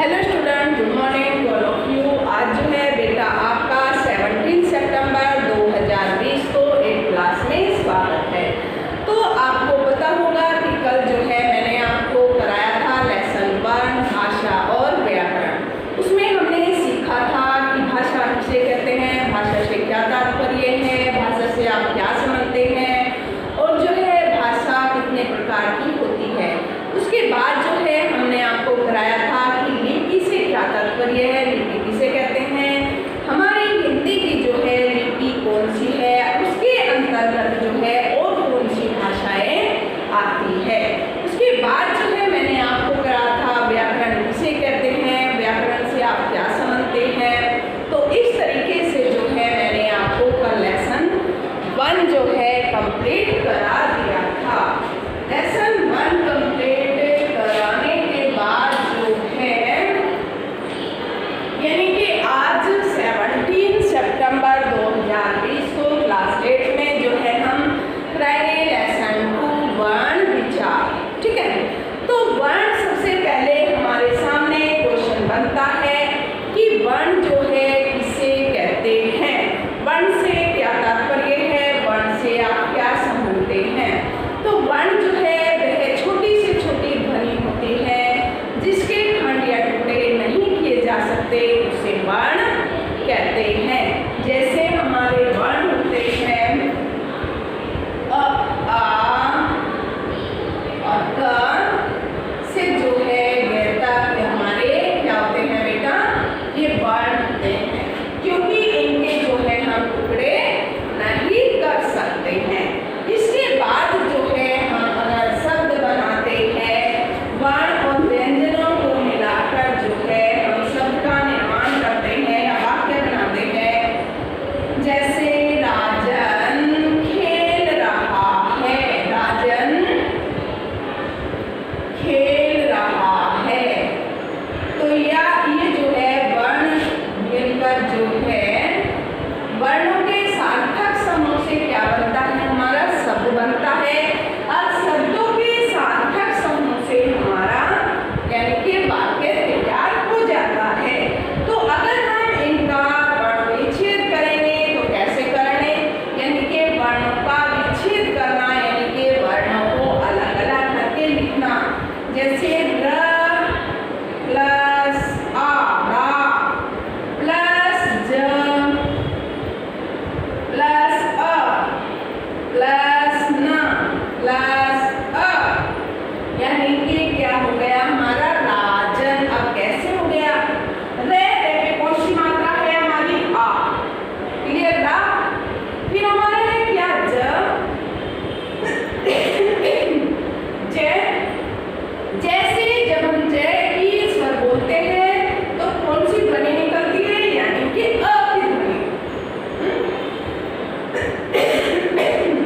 Hello student, good morning to all of you. आज जो है बेटा आपका 17 सितंबर 2020 को एक क्लास में स्वागत है। तो आपको पता होगा कि कल जो है मैंने आपको कराया था लेसन 1 भाषा और व्याकरण। उसमें हमने सीखा था कि भाषा किसे कहते हैं, भाषा से क्या तात्पर्य है, भाषा से आप क्या समझते हैं और जो है भाषा कितने प्रकार की होती है। उसके बाद जो है हमने आपको कराया था कि लिपि से क्या तात्पर्य है, लिपि किसे कहते हैं, हमारी हिंदी की जो है लिपि कौन सी है, उसके अंतर्गत जो है और कौन सी भाषाएं आती है। उसके बाद जो है मैंने आपको कराया था व्याकरण किसे कहते हैं, व्याकरण से आप क्या समझते हैं। तो इस तरीके से जो है मैंने आपको कल लेसन 1 जो है कंप्लीट करा दिया था। लेसन 1 कंप्लीट कराने के बाद जो है यानी कि आज 17 सितंबर 2020 को क्लास 8 में जो है हम कराएंगे लेसन 2 वर्ण विचार। ठीक है, तो वर्ण सबसे पहले हमारे सामने क्वेश्चन बनता है कि वर्ण जो है किसे कहते हैं, वर्ण से क्या तात्पर्य है, वर्ण से आप क्या समझते हैं। तो वर्ण जो है वह छोटी से छोटी ध्वनि होती है जिसके खंड या टुकड़े नहीं किए जा सकते, उसे वर्ण कहते हैं। जैसे हमारे वर्ण होते हैं अ, आ और क से जो है ग तक हमारे क्या होते हैं बेटा, ये वर्ण होते हैं, क्योंकि इनके जो है हम टुकड़े नहीं कर सकते हैं। इसके बाद जो है हम अगर शब्द बनाते हैं वर्ण और व्यंजनों को मिलाकर जो है हम शब्द का निर्माण करते हैं या वाक्य बनाते हैं। जैसे राजन खेल रहा है, राजन खेल रहा है। तो या ये जो है वर्ण मिलकर जो है वर्णों के सार्थक समूह से क्या बनता है, हमारा शब्द बनता है। अब शब्दों के सार्थक समूह से हमारा यानी कि वाक्य तैयार हो जाता है। तो अगर हम इनका वर्ण विच्छेद करेंगे तो कैसे करेंगे, यानी कि वर्णों का विच्छेद करना, यानी कि वर्णों को अलग अलग करके लिखना। जैसे र प्लस आ, रा प्लस ज प्लस अ प्लस न प्लस अ, यानी कि क्या हो गया हमारा राजन। अब कैसे हो गया, रे पे कौन सी मात्रा है हमारी आ, क्लियर रा, फिर हमारे है क्या ज, जय। जैसे जब हम जय की स्वर बोलते हैं तो कौन सी ध्वनि निकलती है, यानी कि अ की ध्वनि।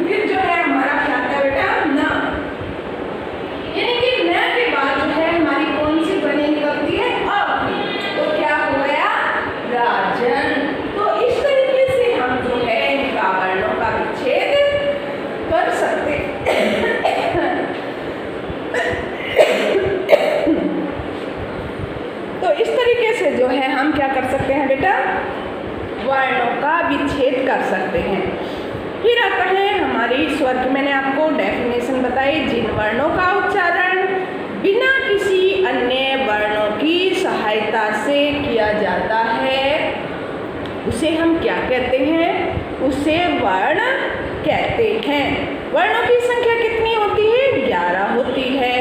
फिर जो है हमारा क्या था बेटा न, यानी कि न के बाद जो है हमारी कौन सी ध्वनि निकलती है अ की। तो क्या हो गया राजन। तो इस तरीके से हम जो है इनका वर्णों का विच्छेद कर सकते तो इस तरीके से जो है हम क्या कर सकते हैं बेटा, वर्णों का विच्छेद कर सकते हैं। फिर आता है हमारी स्वर की, मैंने आपको डेफिनेशन बताई, जिन वर्णों का उच्चारण बिना किसी अन्य वर्णों की सहायता से किया जाता है उसे हम क्या कहते हैं, उसे वर्ण कहते हैं। वर्णों की संख्या कितनी होती है, 11 होती है।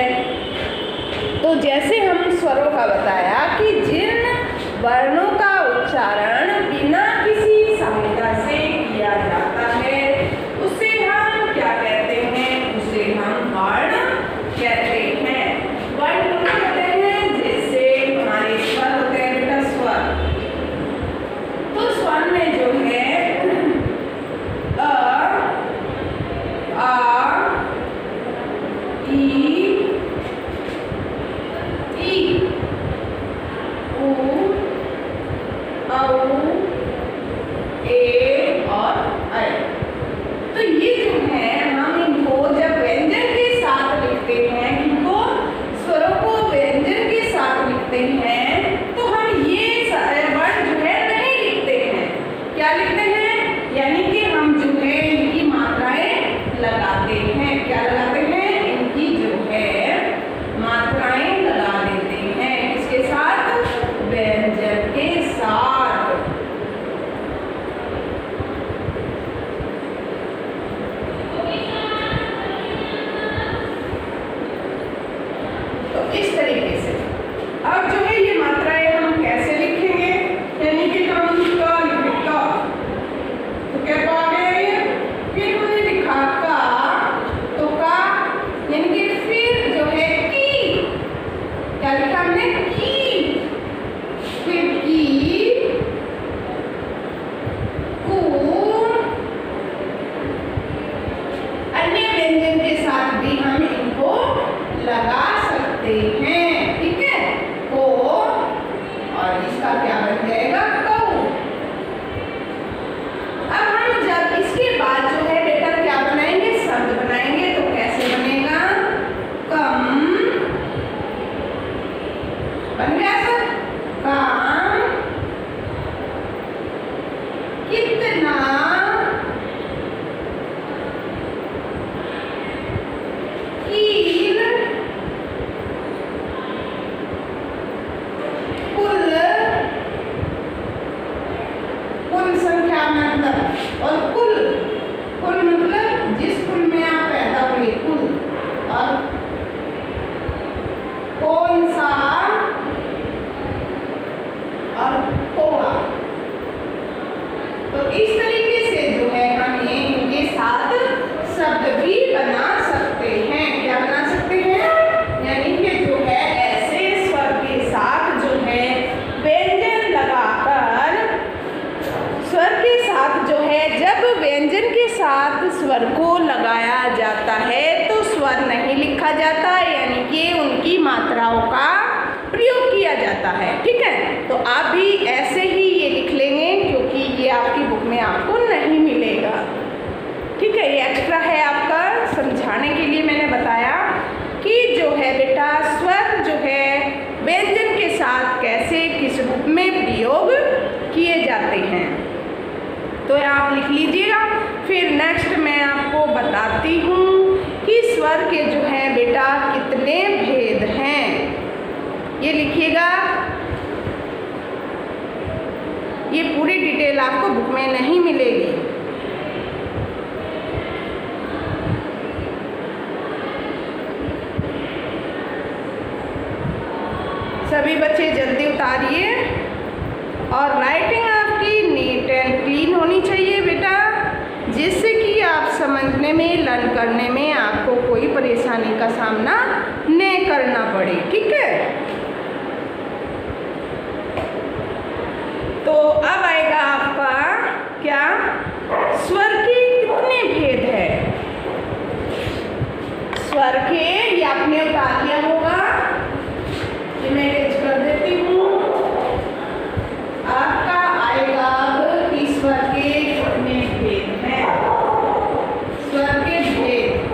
तो जैसे हम स्वरों का बताया कि जिन वर्णों का उच्चारण बिना किसी सहायता से किया जाता है उसे हम क्या कहते हैं, उसे हम वर्ण कहते हैं। वर्ण को कहते हैं जैसे हमारे स्वर होते हैं बेटा, स्वर। तो स्वर में जो है अ, आ, ई, उ, औ, ए और ऐ। तो ये जो है हम इनको जब व्यंजन के साथ लिखते हैं, इनको स्वरों को व्यंजन के साथ लिखते हैं स्वर कौन सा और होगा। तो इस तरीके से जो है हम इनके साथ शब्द भी बना सकते हैं। क्या बना सकते हैं? यानी कि जो है ऐसे स्वर के साथ जो है व्यंजन लगाकर, स्वर के साथ जो है जब व्यंजन के साथ स्वर को लगाया जाता है तो स्वर नहीं लिखा जाता, यानी कि उनकी मात्राओं का प्रयोग किया जाता है। ठीक है, तो आप भी ऐसे ही ये लिख लेंगे क्योंकि ये आपकी बुक में आपको नहीं मिलेगा। ठीक है, ये एक्स्ट्रा है आपका समझाने के लिए मैंने बताया कि जो है बेटा स्वर जो है व्यंजन के साथ कैसे किस रूप में प्रयोग किए जाते हैं। तो आप लिख लीजिएगा। फिर नेक्स्ट मैं आपको बताती हूँ कि स्वर के जो है बेटा कितने भेद हैं, ये लिखिएगा। ये पूरी डिटेल आपको बुक में नहीं मिलेगी। सभी बच्चे जल्दी उतारिए और राइटिंग आपकी नीट एंड क्लीन होनी चाहिए बेटा, जिससे कि आप समझने में, लर्न करने में आपको कोई परेशानी का सामना नहीं करना पड़े। ठीक है, तो अब आएगा आपका क्या, स्वर के कितने भेद हैं। स्वर के ये आपने उतार लिया होगा, ये मैं एज कर देती हूँ। आपका आएगा अब कि स्वर के कितने भेद हैं। स्वर के भेद,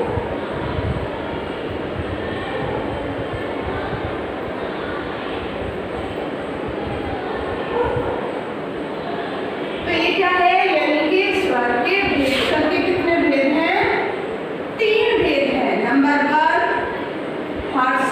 तो ये क्या है, यानी कि स्वर के भेद, स्वर के कितने भेद हैं? 3 भेद हैं। नंबर 1 हर्ष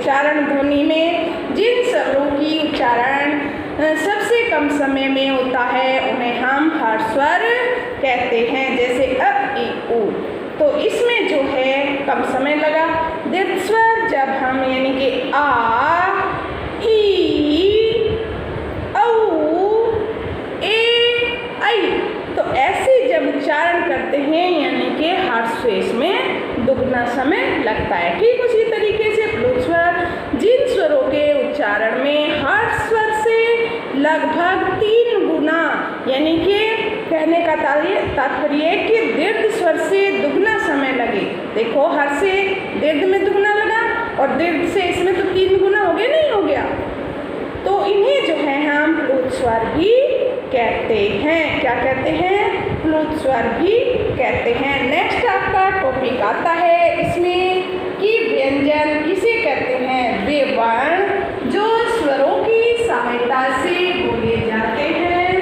उच्चारण ध्वनि में जिन स्वरों की उच्चारण सबसे कम समय में होता है उन्हें हम हर्ष स्वर कहते हैं, जैसे अ इ उ। तो इसमें जो है कम समय लगा। दीर्घ स्वर जब हम यानी कि आ, ई, औ, ए, ऐ, तो ऐसे जब उच्चारण करते हैं यानी कि हर्ष स्वर में दुगना समय लगता है। ठीक उसी तरीके से प्लुत स्वर जिन स्वरों के उच्चारण में हर्ष स्वर से लगभग 3 गुना यानी कि कहने का तात्पर्य कि दीर्घ स्वर से दुगना समय लगे। देखो हर्ष से दीर्घ में दुगना लगा और दीर्घ से इसमें तो 3 गुना हो गया, नहीं हो गया। तो इन्हें जो है हम प्लुत स्वर भी कहते हैं। क्या कहते हैं? प्लुत स्वर भी कहते हैं। नेक्स्ट आपका टॉपिक आता है इसमें कि व्यंजन किसे कहते हैं? वे वर्ण जो स्वरों की सहायता से बोले जाते हैं।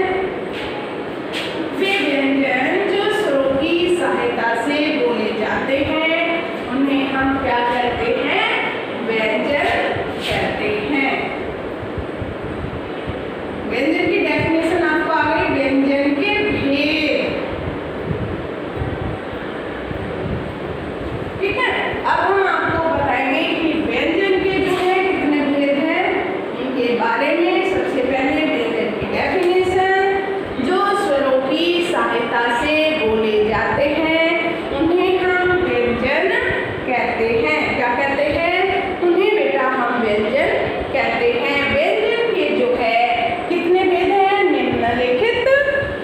वे व्यंजन जो स्वरों की सहायता से बोले जाते हैं उन्हें हम क्या कहते हैं? व्यंजन कहते हैं। व्यंजन की डेफिनेशन आपको आ गई। व्यंजन के भेद, ठीक है। अब हम आपको बताएंगे कि व्यंजन के जो है कितने भेद हैं इनके बारे में। सबसे पहले व्यंजन की डेफिनेशन, जो स्वरों की सहायता से बोले जाते हैं उन्हें हम व्यंजन कहते हैं। क्या कहते हैं? उन्हें बेटा हम व्यंजन कहते हैं। व्यंजन के जो है कितने भेद हैं? निम्नलिखित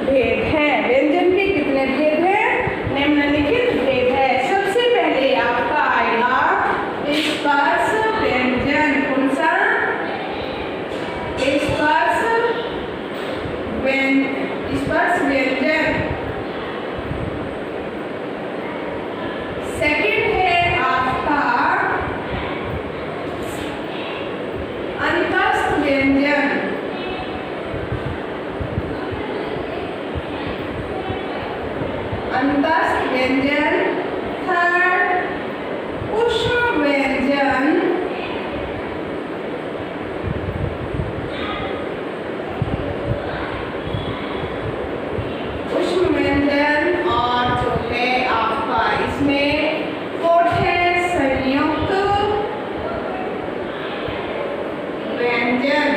भेद हैं। व्यंजन के कितने भेद हैं? निम्नलिखित भेद है। सबसे पहले आपका आएगा स्पर्श व्यंजन। कौन सा? स्पर्श व्यंजन। सेकंड है आपका अंतस्थ व्यंजन। अंतस्थ व्यंजन। थर्ड ऊष्म व्यंजन। ऊष्म व्यंजन। और जो है आपका इसमें फोर्थ है संयुक्त व्यंजन।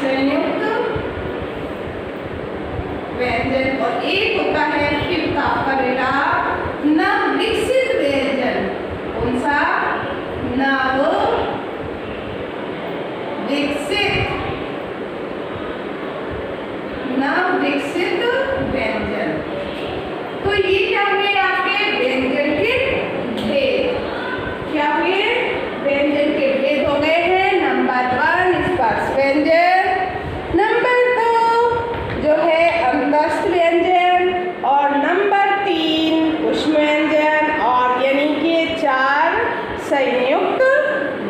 संयुक्त व्यंजन। और एक होता है फिफ्थ आपका बेटा नव विकसित व्यंजन। कौन सा? नव विकसित। नव विकसित व्यंजन। तो ये क्या हुए आपके व्यंजन के भेद? क्या हुए? व्यंजन के भेद हो गए हैं। नंबर 1 स्पर्श व्यंजन, नंबर 2 जो है अंतस्थ व्यंजन और नंबर 3 ऊष्म व्यंजन और यानी कि 4 संयुक्त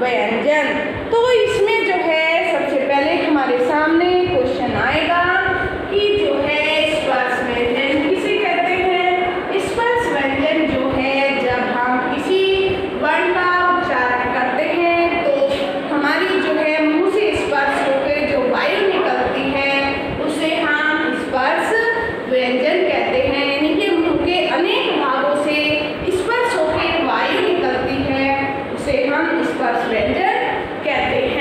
व्यंजन। तो इसमें जो है सबसे पहले हमारे सामने क्वेश्चन आएगा कि जो है स्पर्श व्यंजन किसे कहते हैं? स्पर्श व्यंजन जो है जब हम किसी वर्ण का उच्चारण करते हैं तो हमारी जो है मुंह से स्पर्श होकर जो वायु निकलती है उसे हम स्पर्श व्यंजन कहते हैं। यानी कि मुंह के अनेक भागों से स्पर्श होकर वायु निकलती है उसे हम स्पर्श व्यंजन कहते हैं।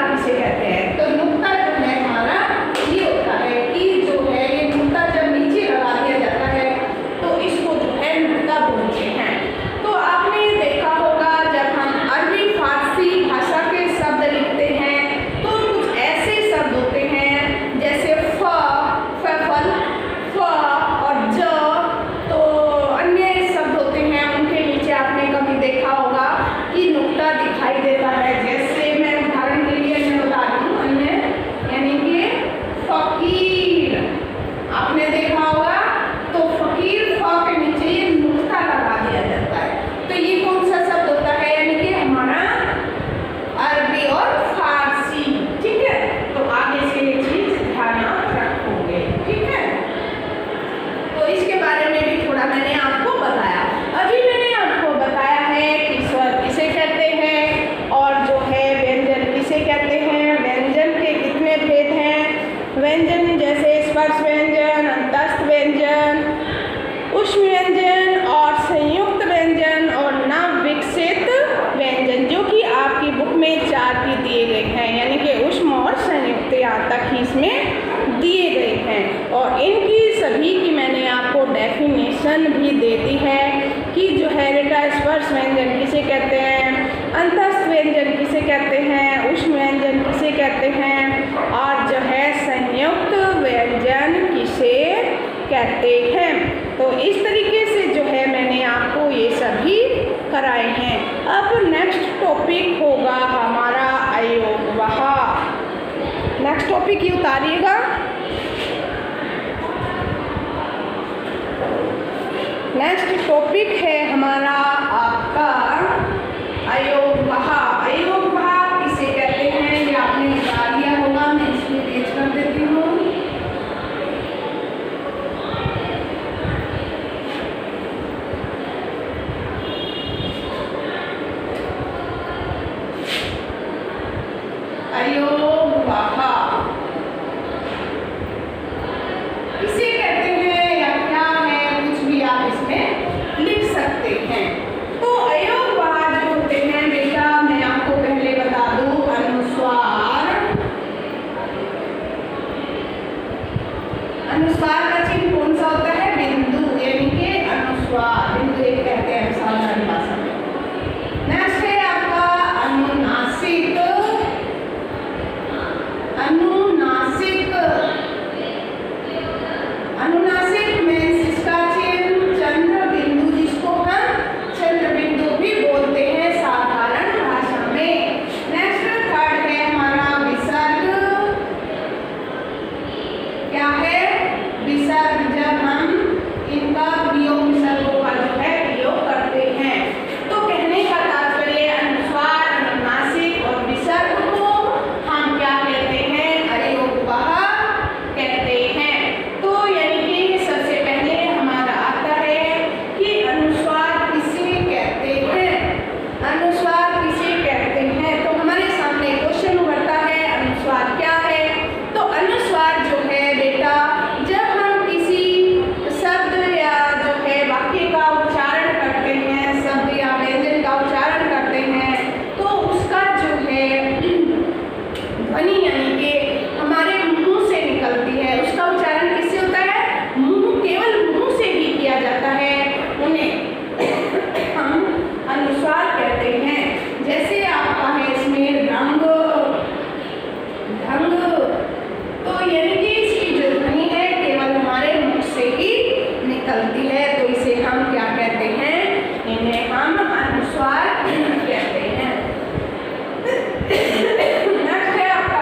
किसे कहते हैं? तो नुक्ता जो है हमारा ये होता है कि जो है ये नुक्ता जब नीचे लगा दिया जाता है तो इसको जो है नुक्ता बोलते हैं। तो आपने देखा होगा जब हम अरबी फारसी भाषा के शब्द लिखते हैं तो कुछ ऐसे शब्द होते हैं जैसे फल, फ और ज, तो अन्य शब्द होते हैं उनके नीचे आपने कभी देखा होगा कि नुक्ता दिखाई देता है। जैसे मैं उदाहरण के लिए मैं बता रही हूँ अन्य, यानी कि फकीर आपने देखा होगा तो फकीर फ के नीचे ये नुक्ता लगा दिया जाता है। तो ये कौन सा शब्द होता है? यानी कि हमारा अरबी और फारसी। ठीक है, तो आगे से ये चीज ध्यान आप रखोगे। ठीक है, तो इसके बारे में भी थोड़ा मैंने आपको बताया। अभी मैंने आपको बताया है कि स्वर किसे कहते हैं और जो है व्यंजन किसे कहते हैं। व्यंजन के कितने भेद हैं? व्यंजन जैसे स्पर्श व्यंजन, अंतस्थ व्यंजन, उष्म व्यंजन और संयुक्त व्यंजन और नवविकसित व्यंजन, जो कि आपकी बुक में 4 भी दिए गए हैं, यानी कि उष्म और संयुक्त यहाँ तक ही इसमें दिए गए हैं। और इनकी सभी की मैंने आपको डेफिनेशन भी दे दी है कि जो है बेटा स्पर्श व्यंजन किसे कहते हैं, अंतस्थ व्यंजन किसे कहते हैं, उष्म व्यंजन किसे कहते हैं और जो है संयुक्त व्यंजन किसे कहते हैं। तो इस तरीके से जो है मैंने आपको ये सभी कराए हैं। अब नेक्स्ट टॉपिक होगा हमारा अयोगवाह। नेक्स्ट टॉपिक ये उतारिएगा। नेक्स्ट टॉपिक है हमारा आपका अयोगवाह। अयोगवाह किसे कहते हैं ये आपने बता दिया होगा, मैं इसमें पेश कर देती हूँ। अयोगवाह किसे कहते हैं या क्या है, कुछ भी आप इसमें लिख सकते हैं। तो अयोगवाह जो होते हैं बेटा मैं आपको पहले बता दूं, अनुस्वार का चिन्ह कौन सा होता है? बिंदु, यानी कि अनुस्वार, बिंदु एक कहते हैं साधारण भाषा में। नेक्स्ट है आपका अनुनासिक। अनुनासिक में इसका चिन्ह चंद्र बिंदु, जिसको हम चंद्र बिंदु भी बोलते हैं साधारण भाषा में। नेक्स्ट थर्ड है हमारा विसर्ग। क्या है? विसर्ग, जब हम इनका प्रयोग विसर्गों का जो है प्रयोग करते हैं। तो कहने का तात्पर्य अनुस्वार, अनुनासिक और विसर्ग को हम क्या कहते हैं? अयोगवाह कहते हैं। तो यानी कि सबसे पहले हमारा आता है कि अनुस्वार किसे कहते हैं। अनुस्वार किसे कहते हैं? तो हमारे सामने क्वेश्चन उभरता है अनुस्वार क्या है। तो अनुस्वार जो है बेटा जब हम किसी शब्द या जो है वाक्य का उच्चारण करते हैं, शब्द या व्यंजन का उच्चारण करते हैं, तो उसका जो है ध्वनि यानी कि हमारे मुंह से निकलती है, उसका उच्चारण किससे होता है? मुंह, केवल मुंह से ही किया जाता है, उन्हें हम अनुस्वार कहते हैं। जैसे आपका है इसमें रंग, ढंग, तो यानी कि इसकी जो ध्वनि है केवल हमारे मुख से ही निकलती है, तो इसे हम क्या कहते हैं? इन्हें हम अनुस्वार कहते हैं। नेक्स्ट है आपका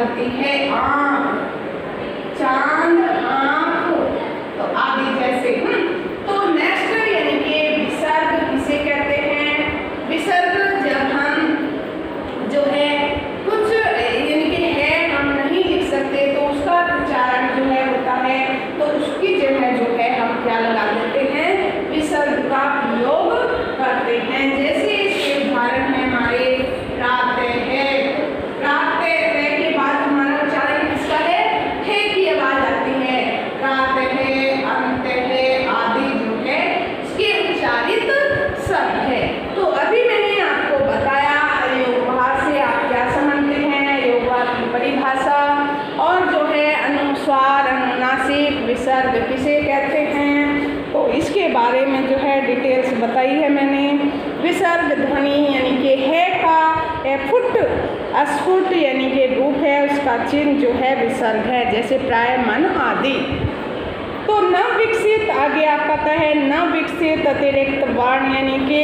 बनती है आँख, चांद आँख, तो आदि जैसे। तो नेक्स्ट यानी कि विसर्ग किसे कहते हैं? विसर्ग जब हम जो है कुछ यानी कि है हम नहीं लिख सकते तो उसका उच्चारण जो है होता है, तो उसकी जगह जो है हम क्या लगा देते हैं? विसर्ग का प्रयोग करते हैं। जैसे इसके उदाहरण है हमारे रात है, रात है के बाद हमारा उच्चारण किसका है? है की आवाज आती है। रात है, अंत है आदि जो है इसके उच्चारित शब्द है। तो अभी मैंने आपको बताया योगवाद से आप क्या समझते हैं, योगवाद की परिभाषा, और जो है अनुस्वार अनुनासिक विसर्ग किसे कहते हैं, तो इसके बारे में जो है डिटेल्स बताई है मैंने। विसर्ग ध्वनि यानी कि है का फुट अस्फुट यानी कि रूप है, उसका चिन्ह जो है विसर्ग है, जैसे प्राय मन आदि। तो नव विकसित आगे आपका आता है नव विकसित अतिरिक्त वर्ण यानी कि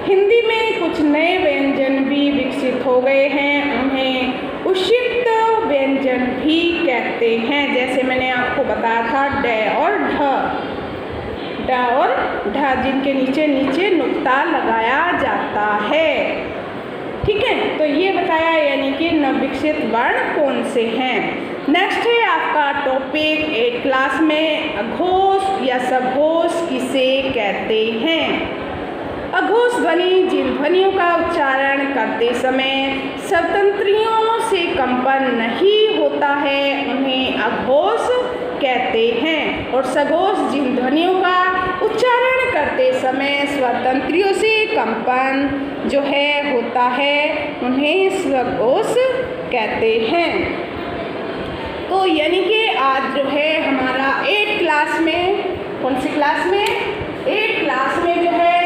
हिंदी में कुछ नए व्यंजन भी विकसित हो गए हैं, उन्हें उशिक्त व्यंजन भी कहते हैं। जैसे मैंने आपको बताया था ड और ढ, ड और ढ जिनके नीचे नीचे नुक्ता लगाया जाता है। ठीक है, तो ये बताया यानी कि नवविकसित वर्ण कौन से हैं। नेक्स्ट है आपका टॉपिक 8 क्लास में अघोष या सघोष किसे कहते हैं। अघोष ध्वनि जिन ध्वनियों का उच्चारण करते समय स्वतंत्रियों से कंपन नहीं होता है उन्हें अघोष कहते हैं, और सघोष जिन ध्वनियों का उच्चारण करते समय स्वतंत्रियों से कंपन जो है होता है उन्हें सघोष कहते हैं। तो यानी कि आज जो है हमारा 8 क्लास में, कौन सी क्लास में? 8 क्लास में जो है